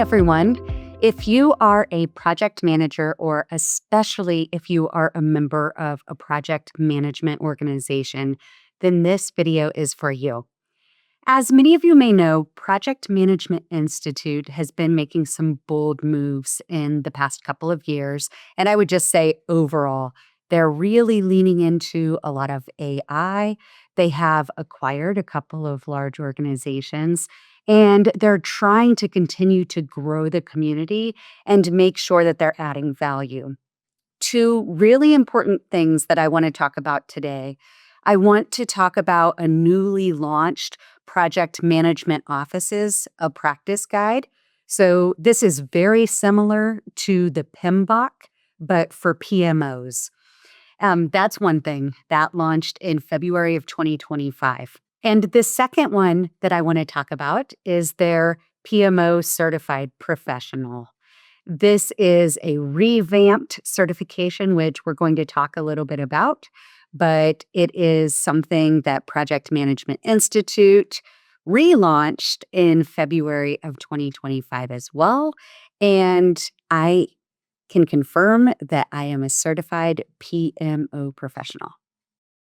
everyone. If you are a project manager, or especially if you are a member of a project management organization, then this video is for you. As many of you may know, Project Management Institute has been making some bold moves in the past couple of years. And I would just say overall, they're really leaning into a lot of AI. They have acquired a couple of large organizations, and they're trying to continue to grow the community and make sure that they're adding value. Two really important things that I want to talk about today. I want to talk about a newly launched Project Management Offices, a practice guide. So this is very similar to the PMBOK, but for PMOs. That's one thing that launched in February of 2025. And the second one that I want to talk about is their PMO Certified Professional. This is a revamped certification, which we're going to talk a little bit about, but it is something that Project Management Institute relaunched in February of 2025 as well. And I can confirm that I am a certified PMO professional.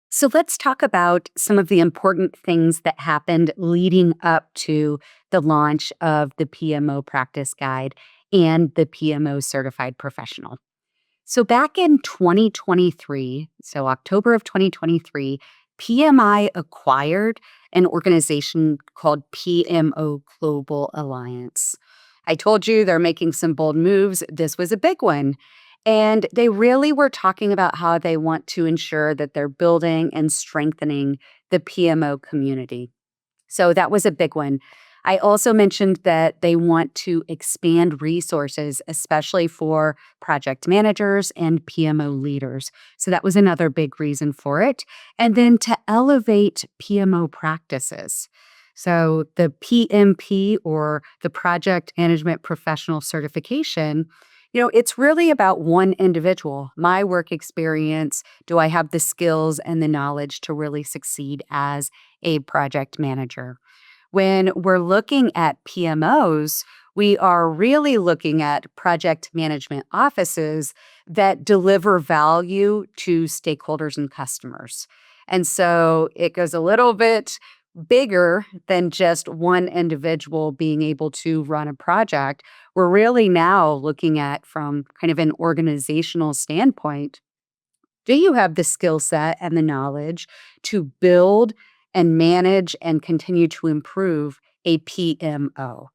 So let's talk about some of the important things that happened leading up to the launch of the PMO Practice Guide and the PMO Certified Professional. So back in 2023, so October of 2023, PMI acquired an organization called PMO Global Alliance. I told you they're making some bold moves. This was a big one. And they really were talking about how they want to ensure that they're building and strengthening the PMO community. So that was a big one. I also mentioned that they want to expand resources, especially for project managers and PMO leaders. So that was another big reason for it. And then to elevate PMO practices. So the PMP, or the Project Management Professional Certification, it's really about one individual, my work experience. Do I have the skills and the knowledge to really succeed as a project manager? When we're looking at PMOs, we are really looking at project management offices that deliver value to stakeholders and customers. And so it goes a little bit bigger than just one individual being able to run a project. We're really now looking at, from kind of an organizational standpoint, do you have the skill set and the knowledge to build and manage and continue to improve a PMO?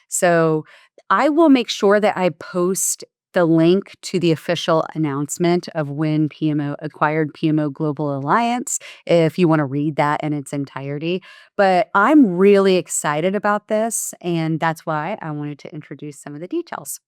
So I will make sure that I post the link to the official announcement of when PMO acquired PMO Global Alliance, if you want to read that in its entirety. But I'm really excited about this, and that's why I wanted to introduce some of the details.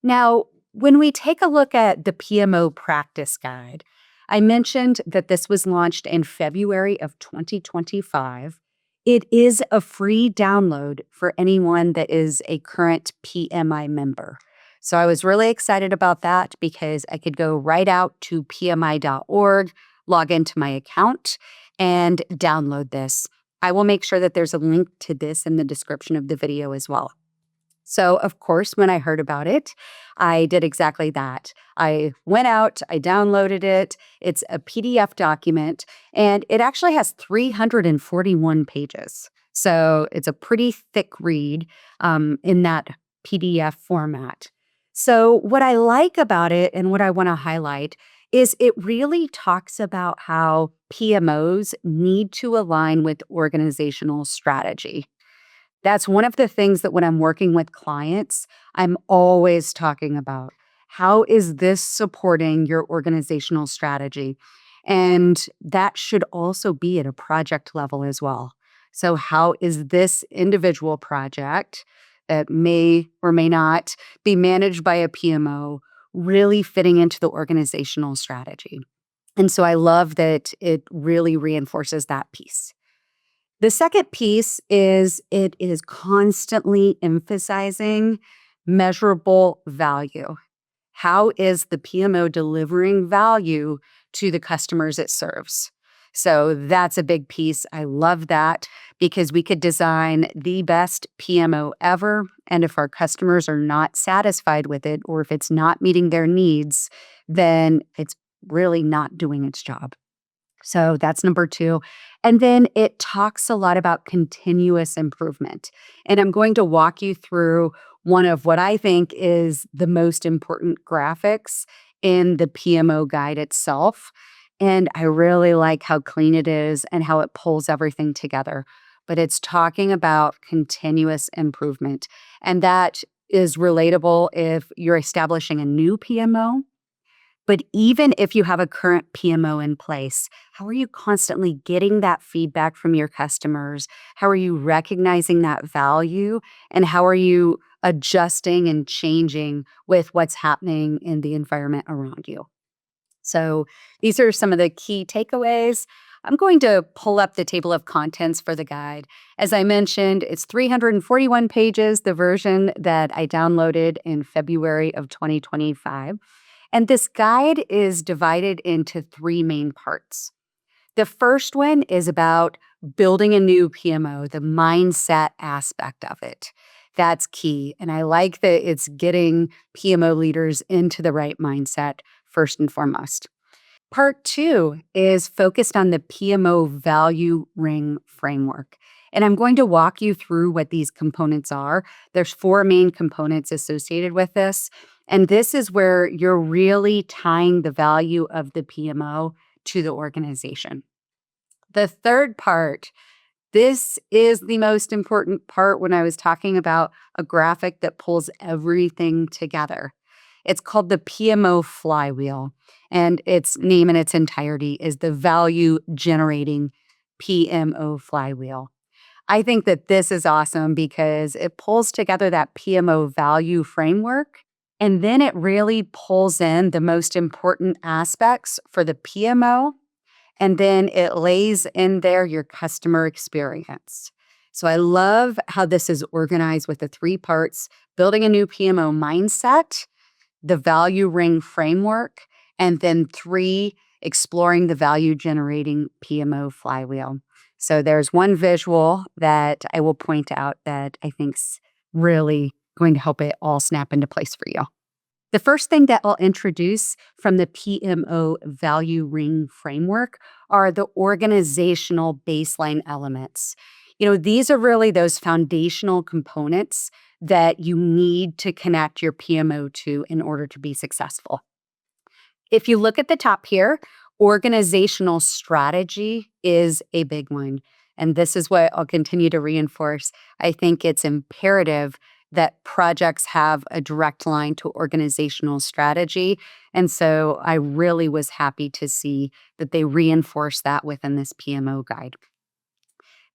Now, when we take a look at the PMO Practice Guide, I mentioned that this was launched in February of 2025. It is a free download for anyone that is a current PMI member. So I was really excited about that because I could go right out to pmi.org, log into my account, and download this. I will make sure that there's a link to this in the description of the video as well. So, of course, when I heard about it, I did exactly that. I went out, I downloaded it. It's a PDF document, and it actually has 341 pages. So it's a pretty thick read in that PDF format. So what I like about it, and what I want to highlight, is it really talks about how PMOs need to align with organizational strategy. That's one of the things that when I'm working with clients, I'm always talking about. How is this supporting your organizational strategy? And that should also be at a project level as well. So how is this individual project that may or may not be managed by a PMO really fitting into the organizational strategy? And so I love that it really reinforces that piece. The second piece is it is constantly emphasizing measurable value. How is the PMO delivering value to the customers it serves? So that's a big piece. I love that because we could design the best PMO ever. And if our customers are not satisfied with it, or if it's not meeting their needs, then it's really not doing its job. So that's number two. And then it talks a lot about continuous improvement. And I'm going to walk you through one of what I think is the most important graphics in the PMO guide itself. And I really like how clean it is and how it pulls everything together. But it's talking about continuous improvement. And that is relatable if you're establishing a new PMO, but even if you have a current PMO in place, how are you constantly getting that feedback from your customers? How are you recognizing that value? And how are you adjusting and changing with what's happening in the environment around you? So these are some of the key takeaways. I'm going to pull up the table of contents for the guide. As I mentioned, it's 341 pages, the version that I downloaded in February of 2025. And this guide is divided into three main parts. The first one is about building a new PMO, the mindset aspect of it. That's key. And I like that it's getting PMO leaders into the right mindset first and foremost. Part two is focused on the PMO Value Ring Framework. And I'm going to walk you through what these components are. There's four main components associated with this. And this is where you're really tying the value of the PMO to the organization. The third part, this is the most important part when I was talking about a graphic that pulls everything together. It's called the PMO flywheel, and its name in its entirety is the value generating PMO flywheel. I think that this is awesome because it pulls together that PMO value framework, and then it really pulls in the most important aspects for the PMO, and then it lays in there your customer experience. So I love how this is organized with the three parts: building a new PMO mindset, the value ring framework, and then three, exploring the value generating PMO flywheel. So there's one visual that I will point out that I think's really going to help it all snap into place for you. The first thing that I'll introduce from the PMO Value Ring Framework are the organizational baseline elements. These are really those foundational components that you need to connect your PMO to in order to be successful. If you look at the top here, organizational strategy is a big one. And this is what I'll continue to reinforce. I think it's imperative that projects have a direct line to organizational strategy. And so I really was happy to see that they reinforce that within this PMO guide.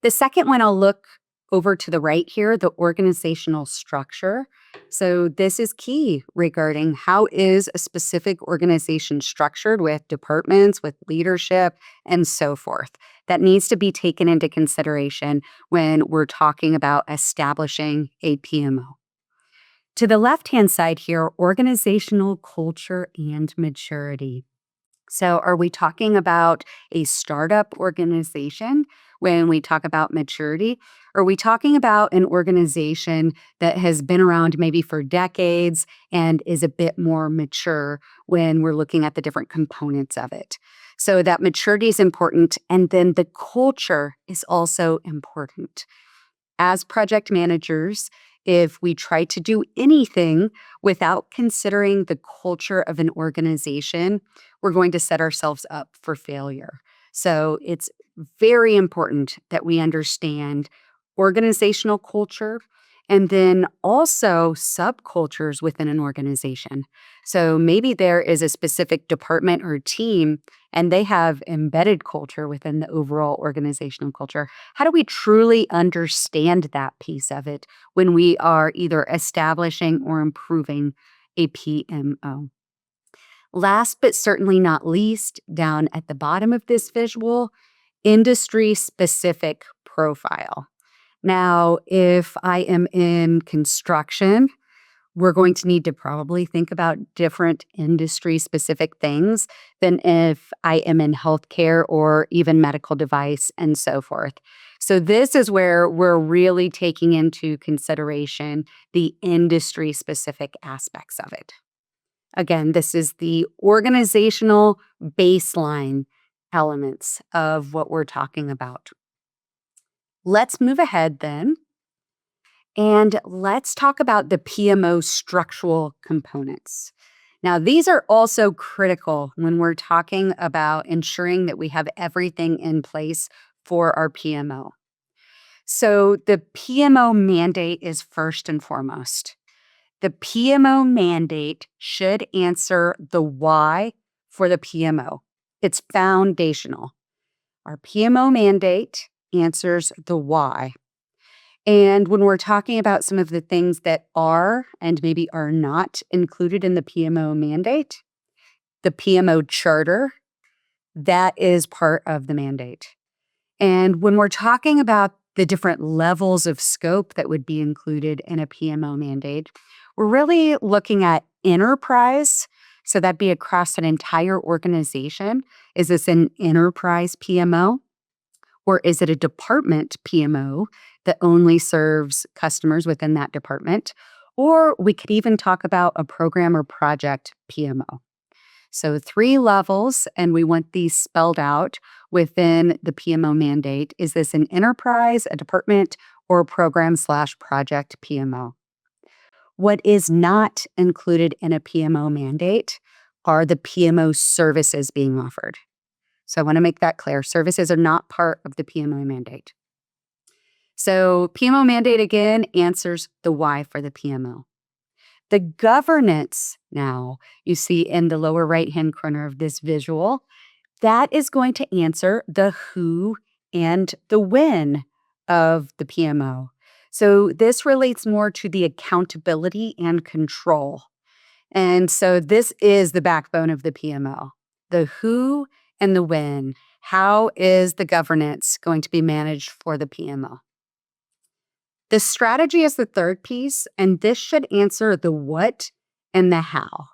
The second one, I'll look over to the right here, the organizational structure. So this is key regarding how is a specific organization structured with departments, with leadership, and so forth. That needs to be taken into consideration when we're talking about establishing a PMO. To the left-hand side here, organizational culture and maturity. So are we talking about a startup organization when we talk about maturity? Are we talking about an organization that has been around maybe for decades and is a bit more mature when we're looking at the different components of it? So that maturity is important, and then the culture is also important. As project managers, if we try to do anything without considering the culture of an organization, we're going to set ourselves up for failure. So it's very important that we understand organizational culture and then also subcultures within an organization. So maybe there is a specific department or team and they have embedded culture within the overall organizational culture. How do we truly understand that piece of it when we are either establishing or improving a PMO? Last but certainly not least, down at the bottom of this visual, industry specific profile. Now, if I am in construction, we're going to need to probably think about different industry-specific things than if I am in healthcare or even medical device and so forth. So this is where we're really taking into consideration the industry-specific aspects of it. Again, this is the organizational baseline elements of what we're talking about. Let's move ahead then, and let's talk about the PMO structural components. Now, these are also critical when we're talking about ensuring that we have everything in place for our PMO. So, the PMO mandate is first and foremost. The PMO mandate should answer the why for the PMO. It's foundational. Our PMO mandate answers the why. And when we're talking about some of the things that are and maybe are not included in the PMO mandate, the PMO charter, that is part of the mandate. And when we're talking about the different levels of scope that would be included in a PMO mandate, we're really looking at enterprise. So that'd be across an entire organization. Is this an enterprise PMO? Or is it a department PMO that only serves customers within that department? Or we could even talk about a program or project PMO. So 3 levels, and we want these spelled out within the PMO mandate. Is this an enterprise, a department, or a program/project PMO? What is not included in a PMO mandate are the PMO services being offered. So I want to make that clear. Services are not part of the PMO mandate. So PMO mandate, again, answers the why for the PMO. The governance now, you see in the lower right-hand corner of this visual, that is going to answer the who and the when of the PMO. So this relates more to the accountability and control. And so this is the backbone of the PMO, the who and the when. How is the governance going to be managed for the PMO? The strategy is the third piece, and this should answer the what and the how.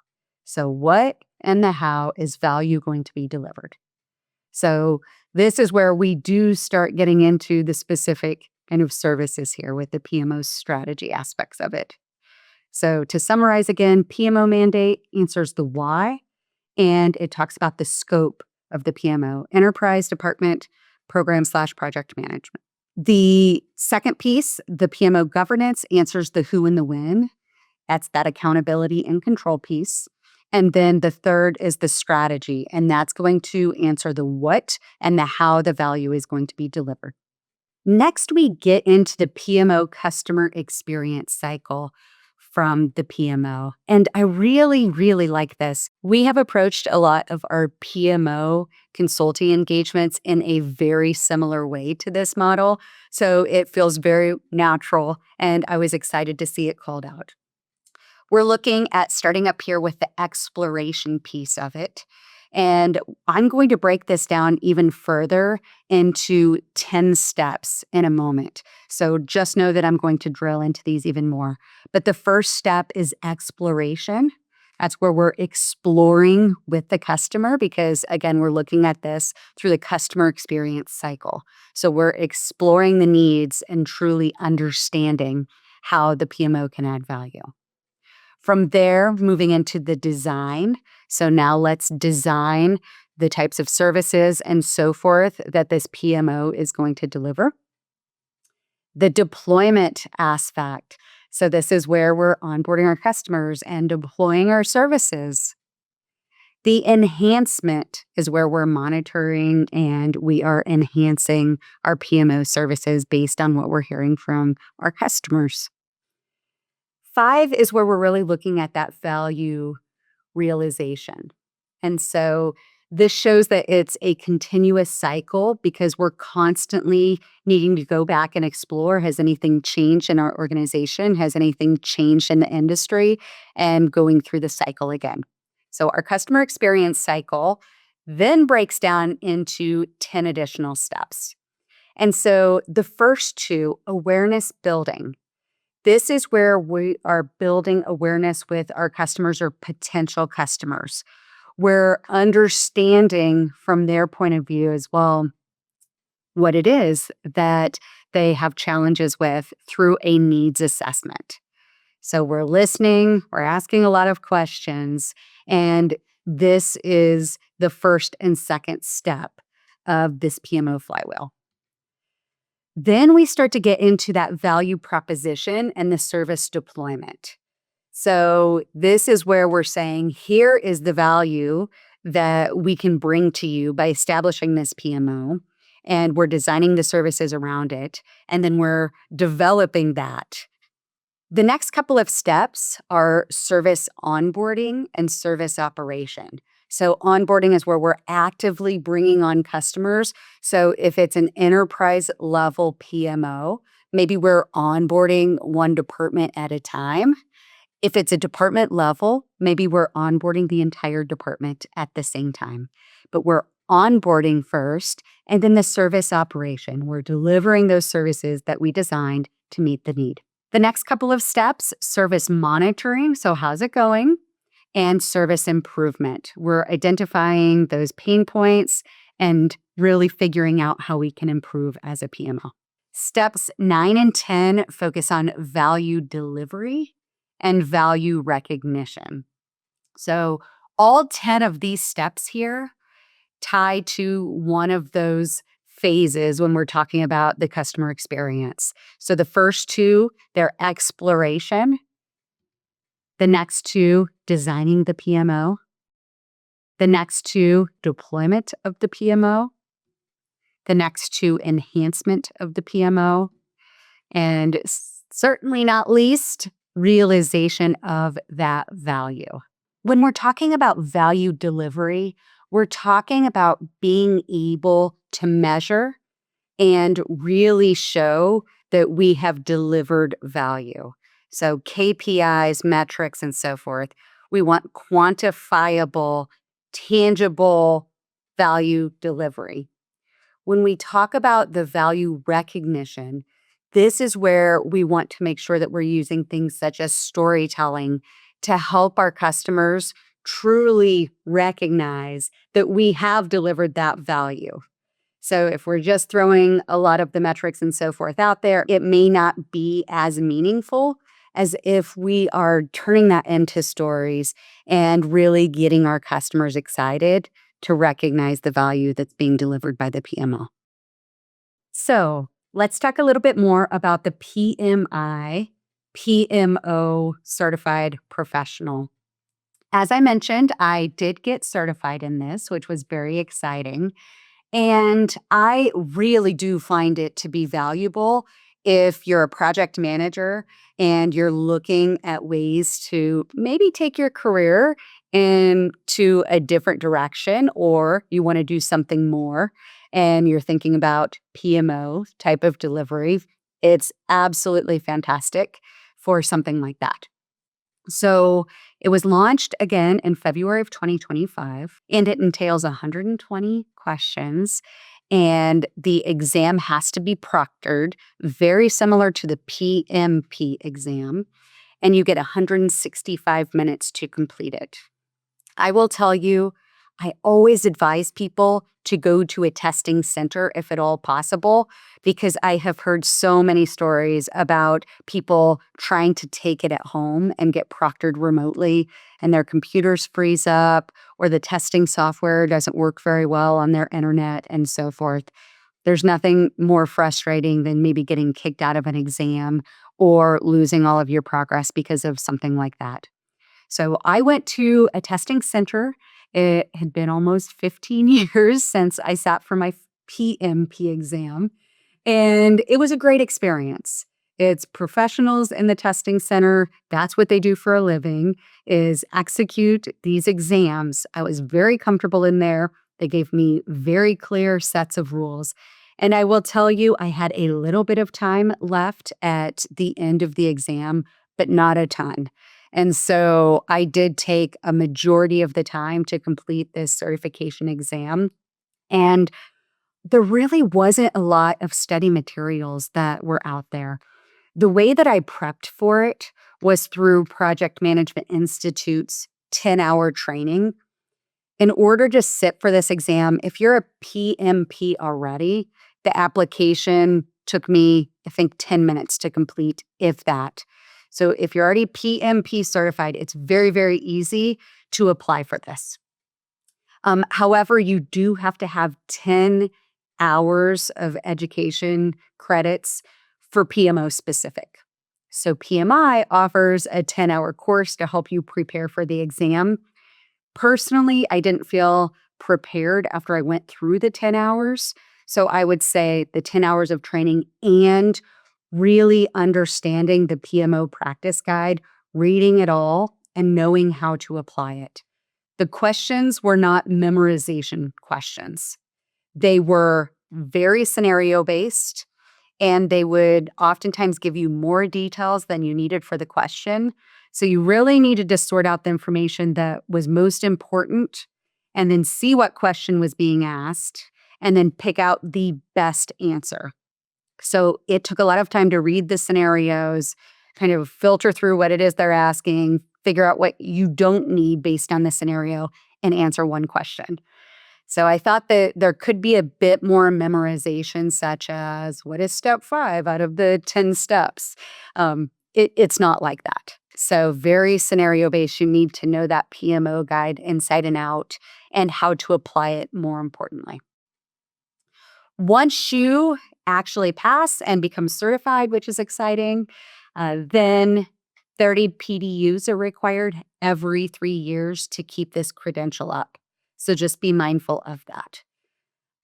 So what and the how is value going to be delivered? So this is where we do start getting into the specific kind of services here with the PMO strategy aspects of it. So to summarize again, PMO mandate answers the why, and it talks about the scope of the PMO, enterprise, department, program/project management. The second piece, the PMO governance, answers the who and the when. That's that accountability and control piece. And then the third is the strategy, and that's going to answer the what and the how the value is going to be delivered. Next, we get into the PMO Customer Experience Cycle from the PMO. And I really, really like this. We have approached a lot of our PMO consulting engagements in a very similar way to this model. So it feels very natural, and I was excited to see it called out. We're looking at starting up here with the exploration piece of it. And I'm going to break this down even further into 10 steps in a moment. So just know that I'm going to drill into these even more. But the first step is exploration. That's where we're exploring with the customer because, again, we're looking at this through the customer experience cycle. So we're exploring the needs and truly understanding how the PMO can add value. From there, moving into the design. So now let's design the types of services and so forth that this PMO is going to deliver. The deployment aspect. So this is where we're onboarding our customers and deploying our services. The enhancement is where we're monitoring and we are enhancing our PMO services based on what we're hearing from our customers. 5 is where we're really looking at that value realization. And so this shows that it's a continuous cycle because we're constantly needing to go back and explore, has anything changed in our organization? Has anything changed in the industry? And going through the cycle again. So our customer experience cycle then breaks down into 10 additional steps. And so the first 2, awareness building. This is where we are building awareness with our customers or potential customers. We're understanding from their point of view as well what it is that they have challenges with through a needs assessment. So we're listening, we're asking a lot of questions, and this is the first and second step of this PMO flywheel. Then we start to get into that value proposition and the service deployment. So this is where we're saying, here is the value that we can bring to you by establishing this PMO, and we're designing the services around it, and then we're developing that. The next couple of steps are service onboarding and service operation. So onboarding is where we're actively bringing on customers. So if it's an enterprise level PMO, maybe we're onboarding one department at a time. If it's a department level, maybe we're onboarding the entire department at the same time. But we're onboarding first, and then the service operation. We're delivering those services that we designed to meet the need. The next couple of steps, service monitoring. So how's it going? And service improvement. We're identifying those pain points and really figuring out how we can improve as a PMO. Steps 9 and 10 focus on value delivery and value recognition. So all 10 of these steps here tie to one of those phases when we're talking about the customer experience. So the first two, they're exploration. The next two, designing the PMO. The next two, deployment of the PMO. The next two, enhancement of the PMO. And certainly not least, realization of that value. When we're talking about value delivery, we're talking about being able to measure and really show that we have delivered value. So KPIs, metrics, and so forth. We want quantifiable, tangible value delivery. When we talk about the value recognition, this is where we want to make sure that we're using things such as storytelling to help our customers truly recognize that we have delivered that value. So if we're just throwing a lot of the metrics and so forth out there, it may not be as meaningful as if we are turning that into stories and really getting our customers excited to recognize the value that's being delivered by the PMO. So let's talk a little bit more about the PMO Certified Professional. As I mentioned, I did get certified in this, which was very exciting. And I really do find it to be valuable if you're a project manager and you're looking at ways to maybe take your career into a different direction, or you want to do something more and you're thinking about PMO type of delivery. It's absolutely fantastic for something like that. So it was launched again in February of 2025, and it entails 120 questions. And the exam has to be proctored, very similar to the PMP exam, and you get 165 minutes to complete it. I will tell you, I always advise people to go to a testing center if at all possible, because I have heard so many stories about people trying to take it at home and get proctored remotely, and their computers freeze up, or the testing software doesn't work very well on their internet, and so forth. There's nothing more frustrating than maybe getting kicked out of an exam or losing all of your progress because of something like that. So I went to a testing center. It had been almost 15 years since I sat for my PMP exam, and it was a great experience. It's professionals in the testing center. That's what they do for a living, is execute these exams. I was very comfortable in there. They gave me very clear sets of rules. And I will tell you, I had a little bit of time left at the end of the exam, but not a ton. And so I did take a majority of the time to complete this certification exam. And there really wasn't a lot of study materials that were out there. The way that I prepped for it was through Project Management Institute's 10-hour training. In order to sit for this exam, if you're a PMP already, the application took me, I think, 10 minutes to complete, if that. So if you're already PMP certified, it's very, very easy to apply for this. However, you do have to have 10 hours of education credits for PMO specific. So PMI offers a 10-hour course to help you prepare for the exam. Personally, I didn't feel prepared after I went through the 10 hours. So I would say the 10 hours of training and really understanding the PMO practice guide, reading it all, and knowing how to apply it. The questions were not memorization questions. They were very scenario based, and they would oftentimes give you more details than you needed for the question. So you really needed to sort out the information that was most important and then see what question was being asked and then pick out the best answer. So it took a lot of time to read the scenarios, kind of filter through what it is they're asking, figure out what you don't need based on the scenario, and answer one question. So I thought that there could be a bit more memorization, such as what is step 5 out of the 10 steps? It's not like that. So very scenario based. You need to know that PMO guide inside and out and how to apply it more importantly. Once you actually pass and become certified, which is exciting, then 30 PDUs are required every 3 years to keep this credential up. So just be mindful of that.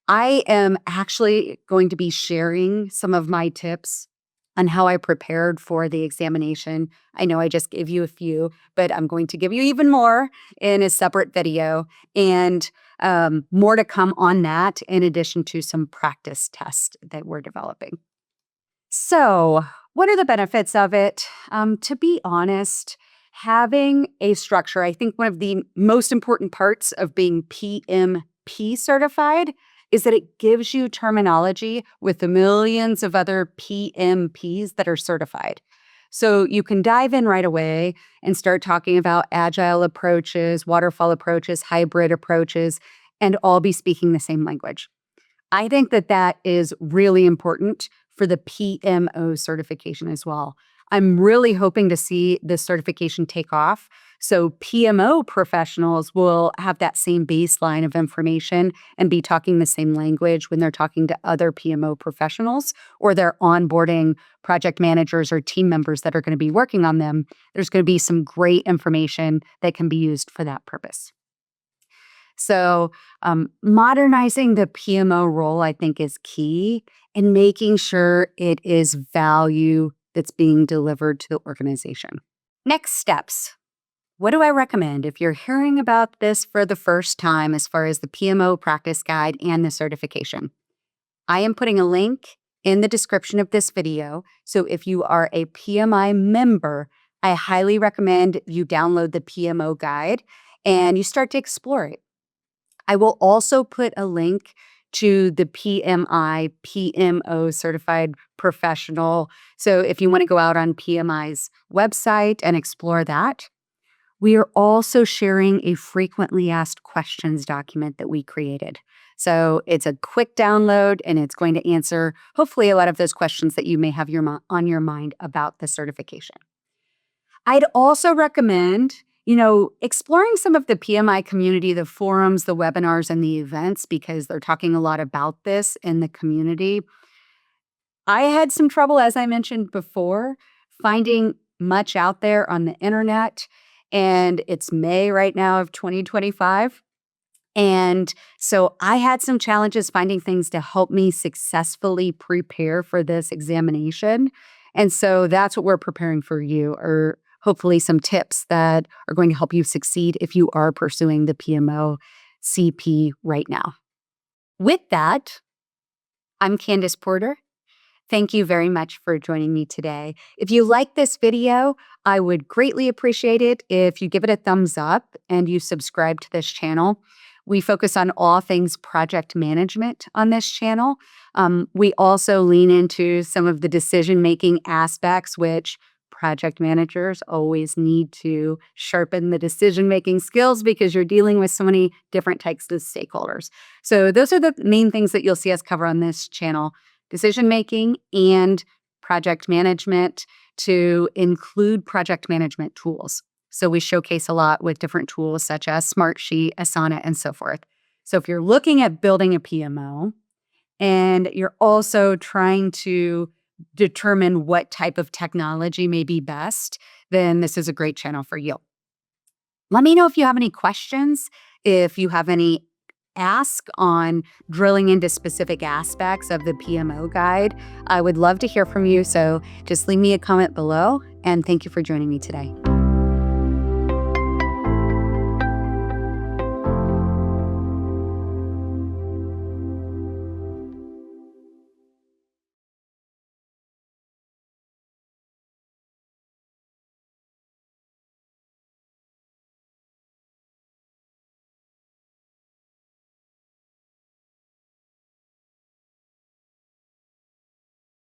I am actually going to be sharing some of my tips on how I prepared for the examination. I know I just gave you a few, but I'm going to give you even more in a separate video, and more to come on that in addition to some practice tests that we're developing. So, what are the benefits of it? To be honest, having a structure, I think one of the most important parts of being PMP certified is that it gives you terminology with the millions of other PMPs that are certified. So you can dive in right away and start talking about agile approaches, waterfall approaches, hybrid approaches, and all be speaking the same language. I think that that is really important for the PMO certification as well. I'm really hoping to see this certification take off. So PMO professionals will have that same baseline of information and be talking the same language when they're talking to other PMO professionals or they're onboarding project managers or team members that are going to be working on them. There's going to be some great information that can be used for that purpose. So, modernizing the PMO role, I think, is key in making sure it is value that's being delivered to the organization. Next steps. What do I recommend if you're hearing about this for the first time as far as the PMO practice guide and the certification? I am putting a link in the description of this video. So if you are a PMI member, I highly recommend you download the PMO guide and you start to explore it. I will also put a link to the PMI-PMO Certified Professional. So if you want to go out on PMI's website and explore that. We are also sharing a frequently asked questions document that we created. So it's a quick download and it's going to answer hopefully a lot of those questions that you may have on your mind about the certification. I'd also recommend exploring some of the PMI community, the forums, the webinars, and the events, because they're talking a lot about this in the community. I had some trouble, as I mentioned before, finding much out there on the internet, and it's May right now of 2025. And so I had some challenges finding things to help me successfully prepare for this examination. And so that's what we're preparing for you, or hopefully some tips that are going to help you succeed if you are pursuing the PMO-CP right now. With that, I'm Candace Porter. Thank you very much for joining me today. If you like this video, I would greatly appreciate it if you give it a thumbs up and you subscribe to this channel. We focus on all things project management on this channel. We also lean into some of the decision-making aspects, which project managers always need to sharpen the decision-making skills because you're dealing with so many different types of stakeholders. So those are the main things that you'll see us cover on this channel: decision-making and project management, to include project management tools. So we showcase a lot with different tools such as Smartsheet, Asana, and so forth. So if you're looking at building a PMO and you're also trying to determine what type of technology may be best, then this is a great channel for you. Let me know if you have any questions, if you have any ask on drilling into specific aspects of the PMO guide. I would love to hear from you, so just leave me a comment below, and thank you for joining me today.